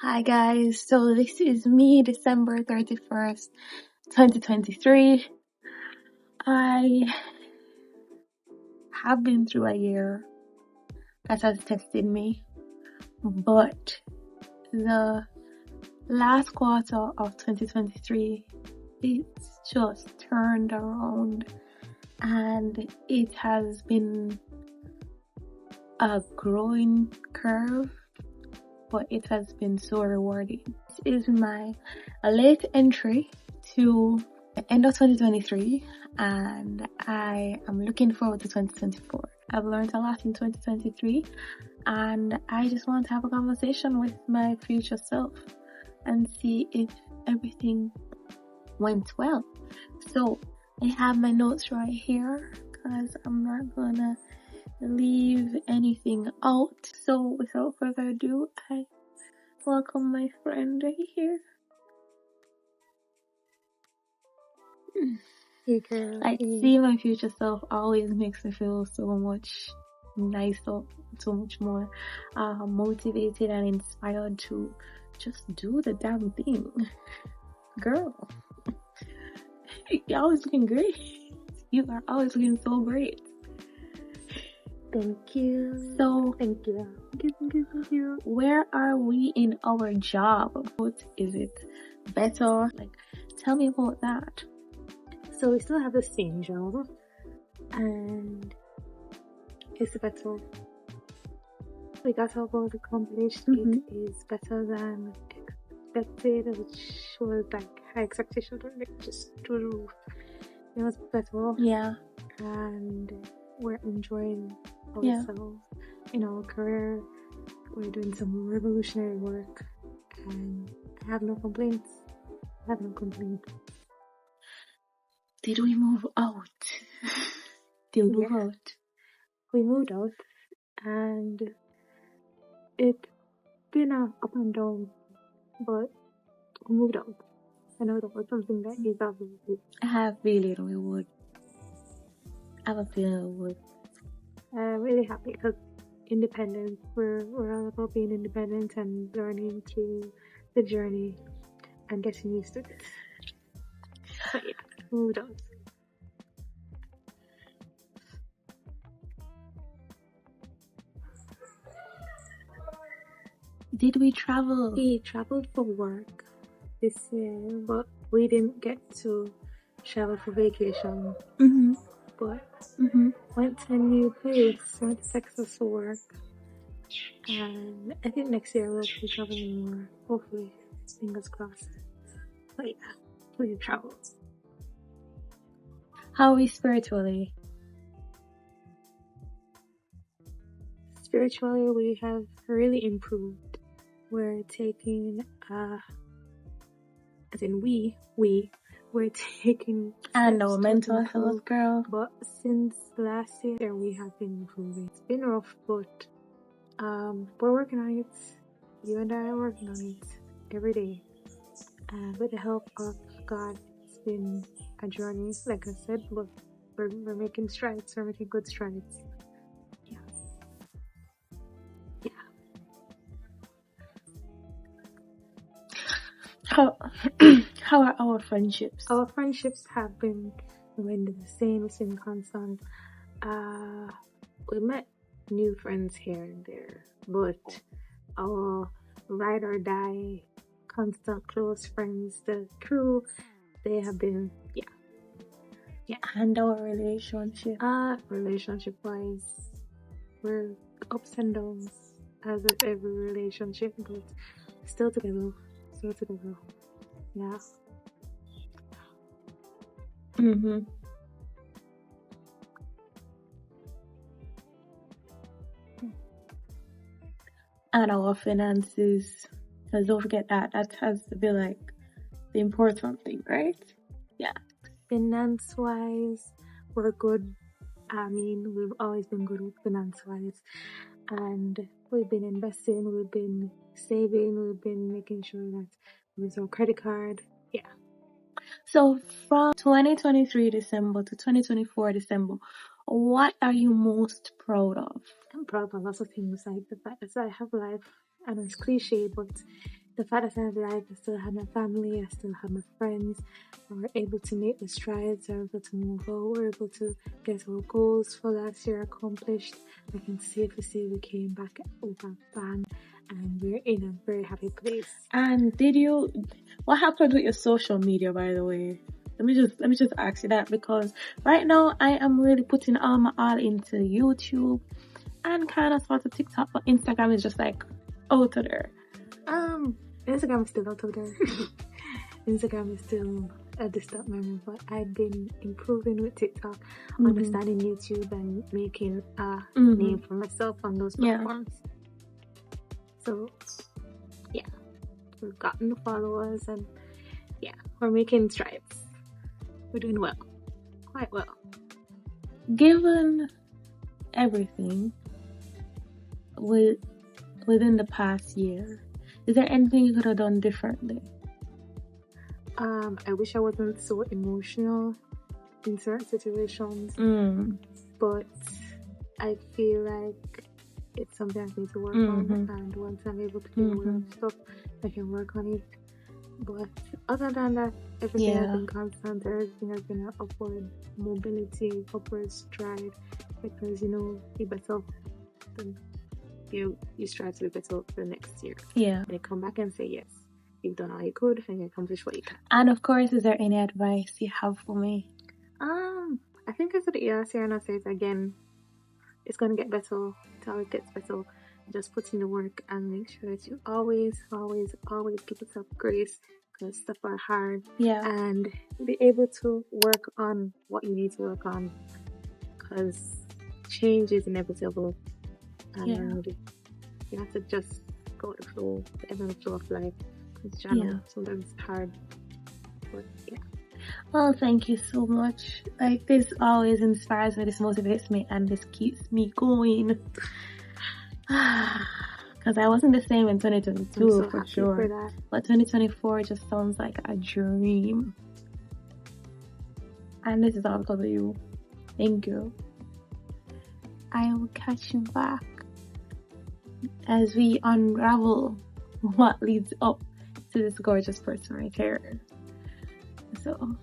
Hi guys, so this is me, December 31st, 2023. I have been through a year that has tested me, but the last quarter of 2023, it's just turned around and it has been a growing curve, but it has been so rewarding. This is my late entry to the end of 2023 and I am looking forward to 2024. I've learned a lot in 2023 and I just want to have a conversation with my future self and see if everything went well. So I have my notes right here because I'm not gonna leave anything out. So without further ado, I welcome my friend right here. Hey girl. Like, seeing my future self always makes me feel so much nicer, so much more motivated and inspired to just do the damn thing. Girl, you're always looking great. You are always looking so great. Thank you. So, Thank you. Thank you. Where are we in our job? What is it better? Like, tell me about that. So we still have the same job, and it's better. We got our goals accomplished. It is better than expected, which was like high expectations were like just through the roof. It was better. Yeah. And we're enjoying ourselves in our career. We're doing some revolutionary work, and I have no complaints. Did we move out? Did we move out? We moved out, and it's been up and down, but we moved out. I know that was something that is obviously. I have a feeling we would. I'm really happy because independence. We're all about being independent and learning through the journey and getting used to it. But yeah, moved out. Did we travel? We traveled for work this year, but we didn't get to travel for vacation. But went to a new place, went to Texas for work. And I think next year we'll be traveling more, hopefully, fingers crossed. But yeah, we traveled. How are we spiritually? Spiritually, we have really improved. We're taking, we're taking and our mental health, girl. But since last year, we have been improving. It's been rough, but we're working on it. You and I are working on it every day. And with the help of God, it's been a journey, like I said, but we're making strides. We're making good strides. Yeah. How are our friendships? Our friendships have been the same. It's been constant. We met new friends here and there, but our ride or die, constant close friends, the crew, they have been, yeah. And our relationship? Relationship-wise, we're ups and downs, as with every relationship, but still together. Yeah. And our finances, because don't forget that has to be like the important thing, right? Yeah. Finance-wise, we're good. I mean, we've always been good with finance-wise, and we've been investing, we've been saving, we've been making sure that with our credit card. Yeah. So from 2023 December to 2024 December, what are you most proud of? I'm proud of lots of things, like the fact that I have life. I know it's cliche, but the fact that I have life, I still have my family, I still have my friends, and we're able to make the strides, we're able to move on, we're able to get our goals for last year accomplished. I can safely say we came back over bang, and we're in a very happy place. And what happened with your social media, by the way? Let me just ask you that, because right now I am really putting all my all into YouTube and kind of sort of TikTok, but Instagram is just like out of there. Instagram is still out of there. Instagram is still a distant memory, but I've been improving with TikTok, understanding YouTube, and making a name for myself on those platforms. So, yeah, we've gotten the followers, and yeah, we're making strides. We're doing well, quite well. Given everything within the past year, is there anything you could have done differently? I wish I wasn't so emotional in certain situations, but I feel like it's something I need to work on, and once I'm able to do more stuff, I can work on it. But other than that, everything has been constant. Everything has been an upward mobility, upward stride, because you be better. You strive to be better for the next year. Yeah. And you come back and say, yes, you've done all you could and you accomplished what you can. And of course, is there any advice you have for me? I think I said it last year and I'll say it again. It's going to get better. It always gets better. Just put in the work and make sure that you always, always, always give yourself grace, because stuff are hard. Yeah. And be able to work on what you need to work on, because change is inevitable. And you have to just go with the flow, the ebb and flow of life. Because sometimes it's hard. But yeah. Well, thank you so much. Like, this always inspires me, this motivates me, and this keeps me going. Because I wasn't the same in 2022 for sure. But 2024 just sounds like a dream. And this is all because of you. Thank you. I will catch you back as we unravel what leads up to this gorgeous person right here. So